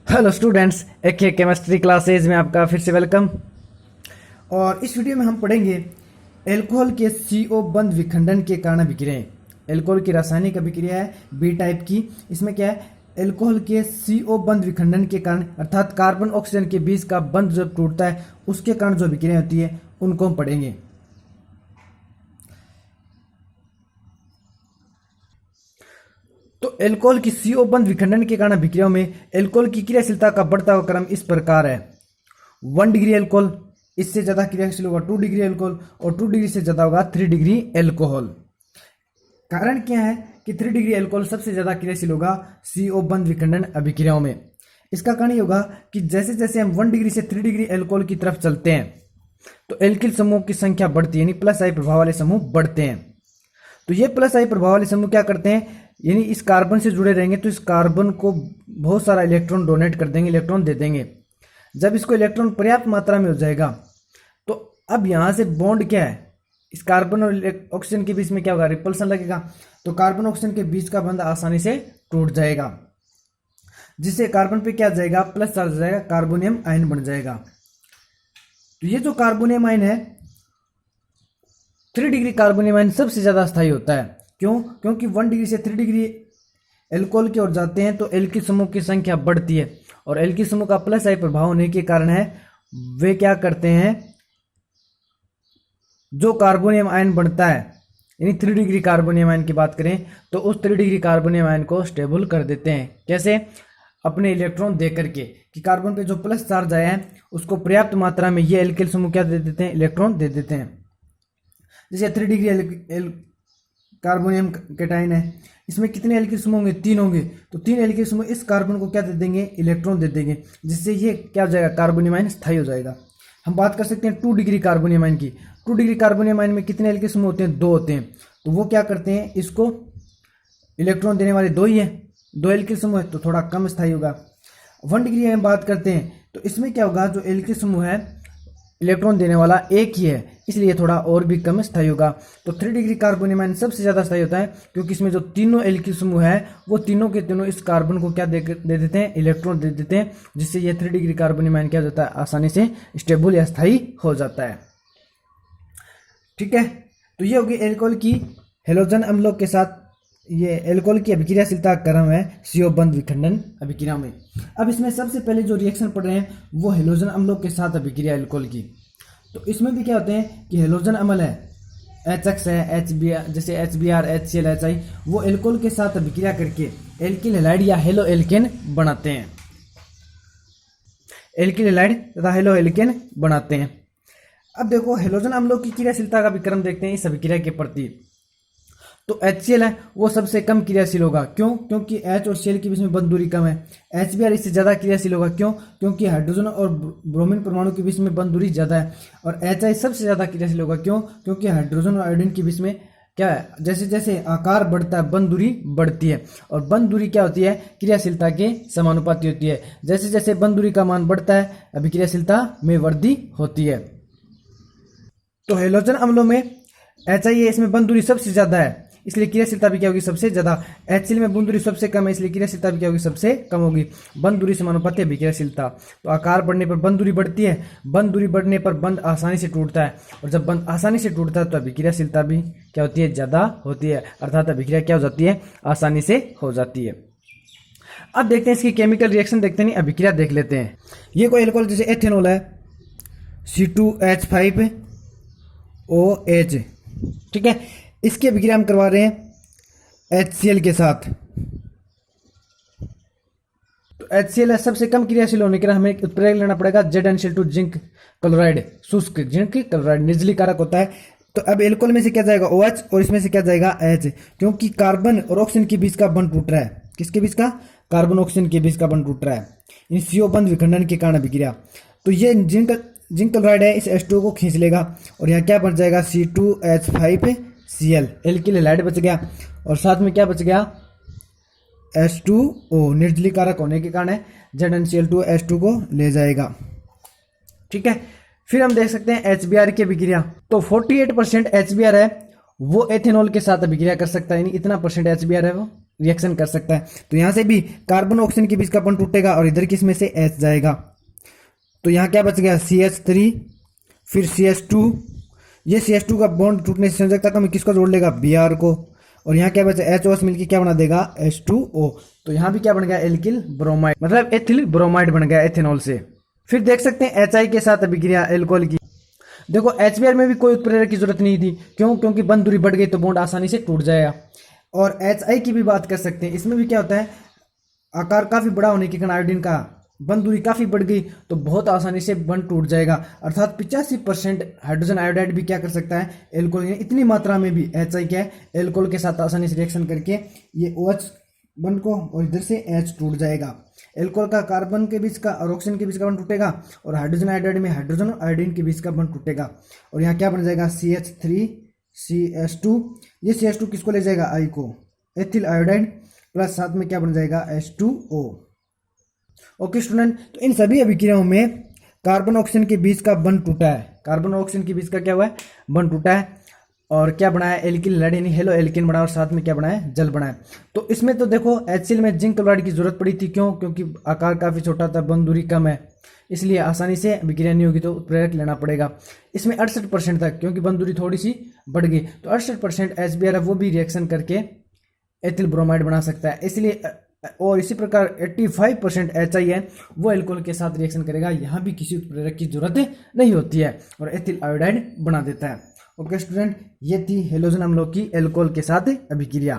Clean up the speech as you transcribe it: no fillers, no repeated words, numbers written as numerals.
Hello students, एक chemistry classes में आपका फिर से वेलकम। और इस वीडियो में हम पढ़ेंगे एल्कोहल के CO बंध विखंडन के कारण अभिक्रियाएं। एल्कोहल की रासायनिक अभिक्रिया है बी टाइप की। इसमें क्या है, एल्कोहल के CO बंध विखंडन के कारण अर्थात कार्बन ऑक्सीजन के बीच का बंध जब टूटता है उसके कारण जो अभिक्रिया होती है उनको हम पढ़ेंगे। तो एल्कोहल की CO बंध विखंडन के कारण अभिक्रियाओं में एल्कोहल की क्रियाशीलता का बढ़ता हुआ क्रम इस प्रकार है। 1 डिग्री एल्कोहल, इससे ज्यादा क्रियाशील होगा 2 डिग्री एल्कोहल, और 2 डिग्री से ज्यादा होगा 3 डिग्री एल्कोहल। कारण क्या है कि 3 डिग्री एल्कोहल सबसे ज्यादा क्रियाशील होगा CO बंध विखंडन अभिक्रियाओं में। इसका कारण ये होगा कि जैसे जैसे हम 1 डिग्री से 3 डिग्री एल्कोहल की तरफ चलते हैं तो एल्किल समूह की संख्या बढ़ती है, यानी प्लस आई प्रभाव वाले समूह बढ़ते हैं। तो ये प्लस आई प्रभाव वाले समूह क्या करते हैं, यानी इस कार्बन से जुड़े रहेंगे तो इस कार्बन को बहुत सारा इलेक्ट्रॉन डोनेट कर देंगे, इलेक्ट्रॉन दे देंगे। जब इसको इलेक्ट्रॉन पर्याप्त मात्रा में हो जाएगा तो अब यहां से बॉन्ड क्या है, इस कार्बन और ऑक्सीजन के बीच में क्या होगा, रिपल्सन लगेगा। तो कार्बन ऑक्सीजन के बीच का बंध आसानी से टूट जाएगा, जिससे कार्बन पे क्या जाएगा, प्लस चार्ज हो जाएगा, कार्बोनियम आयन बन जाएगा। तो ये जो कार्बोनियम आयन है 3 डिग्री कार्बोनियम आयन सबसे ज्यादा स्थायी होता है। क्यों? क्योंकि 1 डिग्री से 3 डिग्री एल्कोहल की ओर जाते हैं तो एल्किल समूह की संख्या बढ़ती है, और एल्किल समूह का प्लस आई प्रभाव होने के कारण है वे क्या करते हैं, जो कार्बोनियम आयन बनता है, यानी 3 डिग्री कार्बोनियम आयन की बात करें तो उस 3 डिग्री कार्बोनियम आयन को स्टेबल कर देते हैं। कैसे? अपने इलेक्ट्रॉन दे करके कि कार्बन पे जो प्लस चार्ज आया है उसको पर्याप्त मात्रा में ये एल्किल समूह क्या दे देते हैं, इलेक्ट्रॉन दे देते हैं। जैसे 3 डिग्री कार्बोनियम कैटायन है, इसमें कितने एल्किल समूह होंगे, 3 होंगे। तो 3 एल्किल समूह इस कार्बन को क्या दे देंगे, इलेक्ट्रॉन दे देंगे, जिससे ये क्या हो जाएगा, कार्बोनियम आयन स्थायी हो जाएगा। हम बात कर सकते हैं 2 डिग्री कार्बोनियम आयन की। 2 डिग्री कार्बोनियम आयन में कितने एल्किल समूह होते हैं, 2 होते हैं। तो वो क्या करते हैं, इसको इलेक्ट्रॉन देने वाले 2 ही है, 2 एल्किल समूह है तो थोड़ा कम स्थायी होगा। 1 डिग्री हम बात करते हैं तो इसमें क्या होगा, जो एल्किल समूह है इलेक्ट्रॉन देने वाला एक ही है, इसलिए थोड़ा और भी कम स्थायी होगा। तो 3 डिग्री कार्बोनियम आयन सबसे ज्यादा स्थायी होता है, क्योंकि इसमें जो तीनों एल्किल समूह है वो तीनों के तीनों इस कार्बन को क्या दे देते हैं, इलेक्ट्रॉन दे देते हैं, जिससे ये 3 डिग्री कार्बोनियम आयन क्या हो जाता है, आसानी से स्टेबल या स्थायी हो जाता है। ठीक है, तो ये होगी एल्कोहल की हेलोजन अम्लों के साथ, ये एल्कोहल की अभिक्रियाशीलता क्रम है CO बंध विखंडन अभिक्रिया में। अब इसमें सबसे पहले जो रिएक्शन पढ़ रहे हैं वो हेलोजन अम्लों के साथ अभिक्रिया एल्कोहल की। तो इसमें भी क्या होते हैं कि हेलोजन अम्ल है, HX है, HBr, जैसे HBr, HCl, HI, वो एल्कोहल के साथ अभिक्रिया करके एल्किल हैलाइड या हेलो एल्केन बनाते हैं, एल्किल हैलाइड तथा हेलो एल्केन बनाते हैं। अब देखो हेलोजन अम्लों की क्रियाशीलता का भी क्रम देखते हैं इस अभिक्रिया के प्रति। तो HCl है वो सबसे कम क्रियाशील होगा। क्यों? क्योंकि H और Cl के बीच में बंध दूरी कम है। HBr इससे ज्यादा क्रियाशील होगा। क्यों? क्योंकि हाइड्रोजन और ब्रोमीन परमाणु के बीच में बंध दूरी ज्यादा है। और HI सबसे ज्यादा क्रियाशील होगा। क्यों? क्योंकि हाइड्रोजन और आयोडीन के बीच में क्या है, जैसे जैसे आकार बढ़ता है बंध दूरी बढ़ती है, और बंध दूरी क्या होती है, क्रियाशीलता के समानुपाती होती है। जैसे जैसे बंध दूरी का मान बढ़ता है अभिक्रियाशीलता में वृद्धि होती है। तो हेलोजन अम्लों में HI है, इसमें बंध दूरी सबसे ज्यादा है, इसलिए क्रियाशीलता भी क्या होगी, सबसे ज्यादा। HCl में बंध दूरी सबसे कम है, इसलिए क्रियाशीलता भी क्या होगी, सबसे कम होगी। बंध दूरी समानुपाती है अभिक्रियाशीलता। तो आकार बढ़ने पर बंध दूरी बढ़ती है, बंध दूरी बढ़ने पर बंध आसानी से टूटता है, और जब बंध आसानी से टूटता है तो अभिक्रियाशीलता भी क्या होती है, ज्यादा होती है, अर्थात अभिक्रिया क्या हो जाती है, आसानी से हो जाती है। अब देखते हैं इसकी केमिकल रिएक्शन, देखते नहीं अभिक्रिया देख लेते हैं। ये कोई एल्कोहल जैसे एथेनॉल है, C2H5OH, ठीक है, इसकी अभिक्रिया हम करवा रहे हैं HCl के साथ। तो HCl है सबसे कम क्रियाशील होने के लिए हमें उत्प्रेरक लेना पड़ेगा ZnCl2 जिंक क्लोराइड, शुष्क जिंक क्लोराइड निर्जली कारक होता है। तो अब एल्कोहल में से क्या जाएगा, OH, और इसमें से क्या जाएगा H, क्योंकि कार्बन और ऑक्सीजन के बीच का बंध टूट रहा है। किसके बीच का, कार्बन ऑक्सीजन के बीच का बंध टूट रहा है, इन CO बंध विखंडन के कारण अभिक्रिया। तो ये जिंक क्लोराइड है, इस H2 को खींच लेगा, और यहाँ क्या बन जाएगा, C2H5Cl, एल्किल हैलाइड बच गया, और साथ में क्या बच गया, H2O, निर्जली कारक होने के कारण ZnCl2 H2 को ले जाएगा। ठीक है, फिर हम देख सकते हैं HBr की अभिक्रिया। तो 48% HBr है वो एथेनॉल के साथ अभिक्रिया कर सकता है, यानी इतना परसेंट HBr है वो रिएक्शन कर सकता है। तो यहाँ से भी कार्बन ऑक्सीजन के बीच का बॉन्ड टूटेगा और इधर किसमें से H जाएगा। तो यहाँ क्या बच गया CH3, फिर CH2। ये CH2 का बॉन्ड टूटने से संयोजकता कमी किसको जोड़ लेगा, Br को। और यहाँ क्या बचा, HOS मिलकर क्या बना देगा, H2O। तो यहाँ भी क्या बन गया, एल्किल ब्रोमाइड, मतलब एथिल ब्रोमाइड बन गया एथेनॉल से। फिर देख सकते हैं HI के साथ अभिक्रिया एल्कोहल की। देखो HBr में भी कोई उत्प्रेरक की जरूरत नहीं थी, क्यों, क्योंकि बंध दूरी बढ़ गई तो बॉन्ड आसानी से टूट जाएगा। और HI की भी बात कर सकते हैं, इसमें भी क्या होता है, आकार काफी बड़ा होने के कारण आयोडीन का बंध दूरी काफी बढ़ गई तो बहुत आसानी से बंध टूट जाएगा। अर्थात 85% हाइड्रोजन आयोडाइड भी क्या कर सकता है, एल्कोहल, इतनी मात्रा में भी HI क्या है, एल्कोहल के साथ आसानी से रिएक्शन करके ये OH बंध को और इधर से H टूट जाएगा। एल्कोहल का कार्बन के बीच का और ऑक्सीजन के बीच का बंध टूटेगा और हाइड्रोजन आयोडाइड में हाइड्रोजन और आयोडीन के बीच का बंध टूटेगा। और यहाँ क्या बन जाएगा, CH3 CH2। ये CH2 किसको ले जाएगा, I को, एथिल आयोडाइड, प्लस साथ में क्या बन जाएगा, H2O। ओके स्टूडेंट, तो इन सभी अभिक्रियाओं में कार्बन ऑक्सीजन के बीच का बंध टूटा है, कार्बन और ऑक्सीजन के बीच का क्या हुआ है, बंध टूटा है। और क्या बना है, एल्किल लैड यानी हेलो एल्किन बना और साथ में क्या बना है, जल बना है। तो इसमें तो देखो HCl में जिंक क्लोराइड की जरूरत पड़ी थी, क्यों, क्योंकि आकार काफी छोटा था, बंध दूरी कम है, इसलिए आसानी से अभिक्रिया नहीं होगी तो उत्प्रेरक लेना पड़ेगा। इसमें 68% तक, क्योंकि बंध दूरी थोड़ी सी बढ़ गई, तो 68% HBr वो भी रिएक्शन करके एथिल ब्रोमाइड बना सकता है, इसलिए। और इसी प्रकार 85% HI है वो एल्कोहल के साथ रिएक्शन करेगा, यहाँ भी किसी उत्प्रेरक की जरूरत नहीं होती है और एथिल आयोडाइड बना देता है। ओके स्टूडेंट, ये थी हेलोजन अम्लों की एल्कोहल के साथ अभिक्रिया।